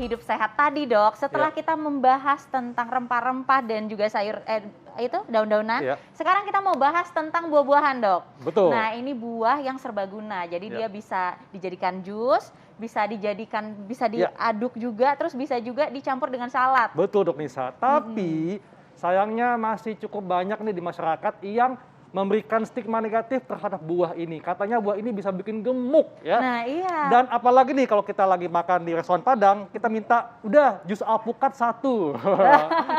hidup sehat tadi dok, setelah Ya. kita membahas tentang rempah-rempah dan juga sayur itu daun-daunan, Ya. sekarang kita mau bahas tentang buah-buahan dok. Betul. Nah ini buah yang serbaguna, jadi Ya. dia bisa dijadikan jus, bisa Ya. diaduk juga, terus bisa juga dicampur dengan salad. Betul dok Nisa, tapi sayangnya masih cukup banyak nih di masyarakat yang memberikan stigma negatif terhadap buah ini. Katanya buah ini bisa bikin gemuk ya. Nah iya. Dan apalagi nih kalau kita lagi makan di restoran Padang, kita minta udah jus alpukat 1.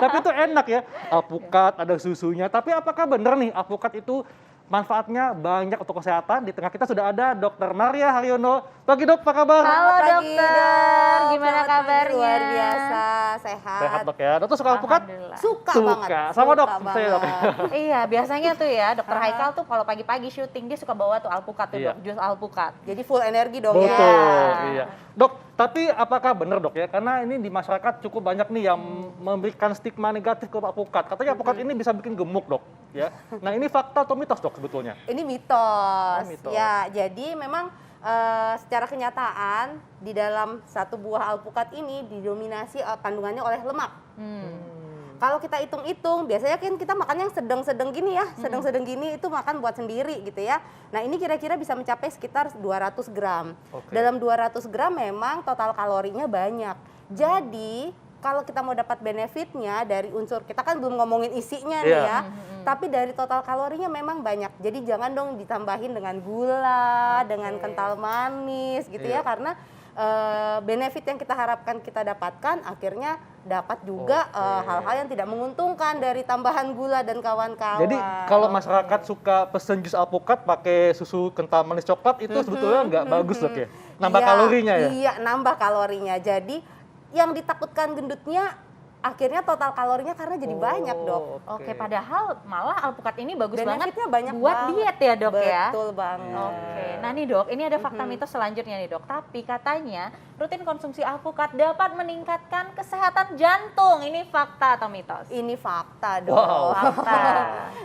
Tapi itu enak ya, alpukat ada susunya. Tapi apakah benar nih alpukat itu manfaatnya banyak untuk kesehatan? Di tengah kita sudah ada Dr. Maria Haryono. Pagi dok, apa kabar? Halo Selamat pagi, dokter, Dok. gimana Selamat pagi, kabarnya? luar biasa, sehat. Sehat dok ya. Dokter suka alpukat? Alhamdulillah. Suka banget. Sama dok, Suka saya dok. banget. Iya, biasanya tuh ya Dokter Haikal tuh kalau pagi-pagi syuting dia suka bawa tuh alpukat tuh Iya. dok, jus alpukat. Jadi full energi dong Betul, ya. iya. Dok, tapi apakah benar dok ya? Karena ini di masyarakat cukup banyak nih yang memberikan stigma negatif ke alpukat. Katanya alpukat ini bisa bikin gemuk dok, ya. Nah ini fakta atau mitos dok sebetulnya? Ini mitos. Oh, mitos. Ya, jadi memang secara kenyataan di dalam satu buah alpukat ini didominasi kandungannya oleh lemak. Kalau kita hitung-hitung, biasanya kan kita makan yang sedang-sedang gini ya, sedang-sedang gini itu makan buat sendiri gitu ya. Nah ini kira-kira bisa mencapai sekitar 200 gram. Oke. Dalam 200 gram memang total kalorinya banyak. Jadi kalau kita mau dapat benefitnya dari unsur, kita kan belum ngomongin isinya nih Iya. ya, tapi dari total kalorinya memang banyak. Jadi jangan dong ditambahin dengan gula, dengan kental manis gitu Iya. ya, karena benefit yang kita harapkan kita dapatkan akhirnya dapat juga Oke. hal-hal yang tidak menguntungkan dari tambahan gula dan kawan-kawan. Jadi kalau masyarakat suka pesen jus alpukat pakai susu kental manis coklat itu sebetulnya nggak bagus dok ya? Nambah Iya, kalorinya ya? Iya, nambah kalorinya. Jadi yang ditakutkan gendutnya akhirnya total kalorinya karena jadi banyak dok. Oke, padahal malah alpukat ini bagus banget Benefitnya banyak buat banget. diet ya dok ya. Betul banget. Oke, nah nih dok, ini ada fakta mitos selanjutnya nih dok. Tapi katanya rutin konsumsi alpukat dapat meningkatkan kesehatan jantung. Ini fakta atau mitos? Ini fakta dong. Wow. Fakta.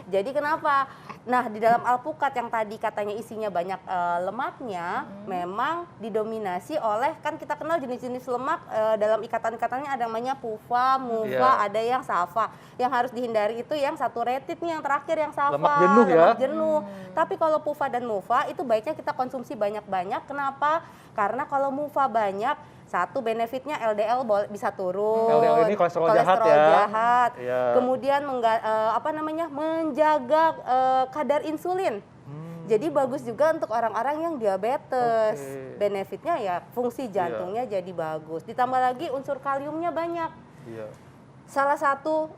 Jadi kenapa? Nah di dalam alpukat yang tadi katanya isinya banyak lemaknya, memang didominasi oleh, kan kita kenal jenis-jenis lemak dalam ikatan-ikatannya ada namanya PUFA, MUFA, Iya. ada yang SAFA. Yang harus dihindari itu yang saturated nih, yang terakhir yang SAFA. Lemak jenuh ya? Lemak jenuh. Tapi kalau PUFA dan MUFA itu baiknya kita konsumsi banyak-banyak. Kenapa? Karena kalau MUFA banyak, satu benefitnya LDL bisa turun. LDL ini kolesterol jahat ya? jahat. Iya. Kemudian menjaga kadar insulin. Jadi bagus juga untuk orang-orang yang diabetes. Oke. Benefitnya ya fungsi jantungnya jadi bagus. Ditambah lagi unsur kaliumnya banyak. Iya. Salah satu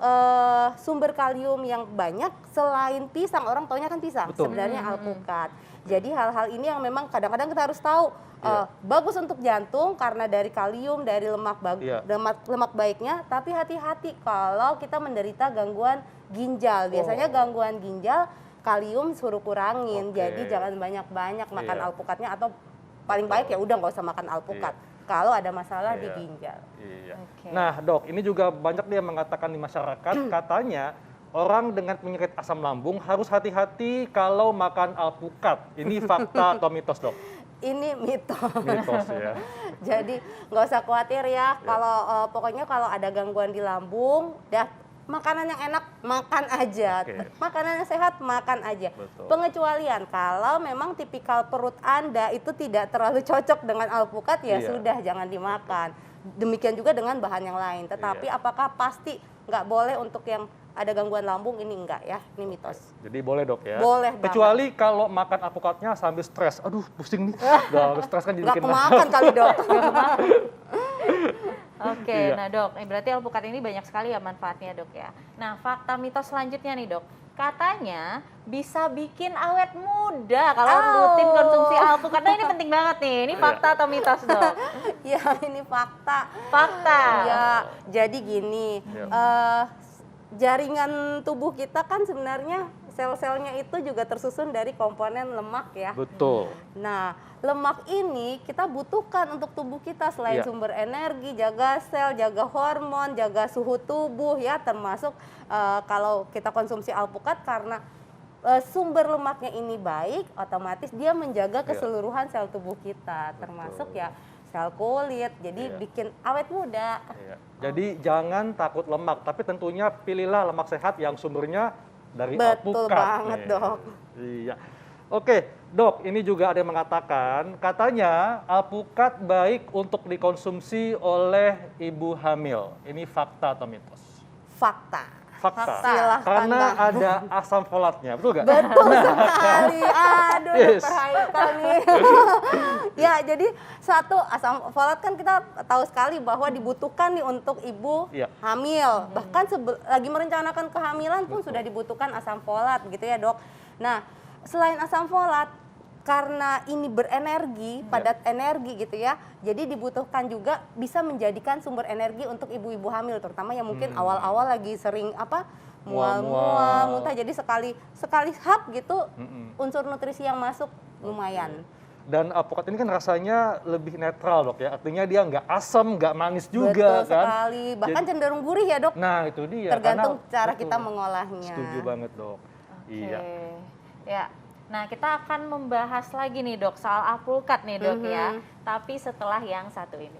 sumber kalium yang banyak selain pisang, orang taunya kan pisang, Betul. sebenarnya alpukat. Jadi hal-hal ini yang memang kadang-kadang kita harus tahu Iya. bagus untuk jantung karena dari kalium, dari Iya. lemak baiknya. Tapi hati-hati kalau kita menderita gangguan ginjal. Biasanya gangguan ginjal kalium suruh kurangin. Oke. Jadi jangan banyak-banyak makan Iya. alpukatnya, atau paling baik ya udah nggak usah makan alpukat. Kalau ada masalah di Iya. ginjal. Iya. Oke. Nah dok, ini juga banyak nih yang mengatakan di masyarakat, katanya orang dengan penyakit asam lambung harus hati-hati kalau makan alpukat. Ini fakta atau mitos dok? Ini mitos. Mitos ya. Jadi nggak usah khawatir ya. Kalau pokoknya kalau ada gangguan di lambung, dah makanan yang enak makan aja. Oke. Makanan yang sehat makan aja. Betul. Pengecualian kalau memang tipikal perut Anda itu tidak terlalu cocok dengan alpukat ya Iya. sudah jangan dimakan. Demikian juga dengan bahan yang lain. Tetapi Iya. apakah pasti nggak boleh untuk yang ada gangguan lambung? Ini enggak ya, ini mitos. Jadi boleh dok ya? Boleh banget. Kecuali kalau makan alpukatnya sambil stres. Aduh pusing nih. Udah stres kan jadi Nggak bikin kemakan kali dok. Oke, Iya. nah dok, berarti alpukat ini banyak sekali ya manfaatnya dok ya. Nah fakta mitos selanjutnya nih dok, katanya bisa bikin awet muda kalau rutin konsumsi alpukat. Nah ini penting banget nih, ini fakta atau mitos dok? Ya ini fakta. Fakta. Ya, jadi gini, Ya. jaringan tubuh kita kan sebenarnya sel-selnya itu juga tersusun dari komponen lemak ya. Betul. Nah, lemak ini kita butuhkan untuk tubuh kita selain Iya. sumber energi, jaga sel, jaga hormon, jaga suhu tubuh ya, termasuk kalau kita konsumsi alpukat karena sumber lemaknya ini baik, otomatis dia menjaga keseluruhan sel tubuh kita, termasuk ya sel kulit, jadi Iya. bikin awet muda. Iya. Jadi jangan takut lemak, tapi tentunya pilihlah lemak sehat yang sumbernya dari Betul alpukat. banget, nih. Dok. Iya. Oke, Dok, ini juga ada yang mengatakan, katanya alpukat baik untuk dikonsumsi oleh ibu hamil. Ini fakta atau mitos? Fakta. Fakta. Silahkan, Karena Bang. ada asam folatnya, betul nggak? Betul sekali. Aduh, Yes. Dokter Haikal nih. Ya, jadi satu asam folat kan kita tahu sekali bahwa dibutuhkan nih untuk ibu Iya. hamil. Bahkan lagi merencanakan kehamilan pun sudah dibutuhkan asam folat gitu ya, Dok. Nah, selain asam folat, karena ini berenergi, padat energi gitu ya, jadi dibutuhkan juga bisa menjadikan sumber energi untuk ibu-ibu hamil, terutama yang mungkin awal-awal lagi sering mual-mual, muntah. Jadi sekali hap gitu, unsur nutrisi yang masuk lumayan. Dan alpukat ini kan rasanya lebih netral, Dok ya. Artinya dia nggak asam, nggak manis juga Betul kan. sekali, bahkan cenderung gurih ya, Dok. Nah, itu dia. Tergantung karena- cara betul. kita mengolahnya. Setuju banget, Dok. Iya. Oke. Ya. Nah, kita akan membahas lagi nih, Dok, soal alpukat nih, Dok ya. Tapi setelah yang satu ini.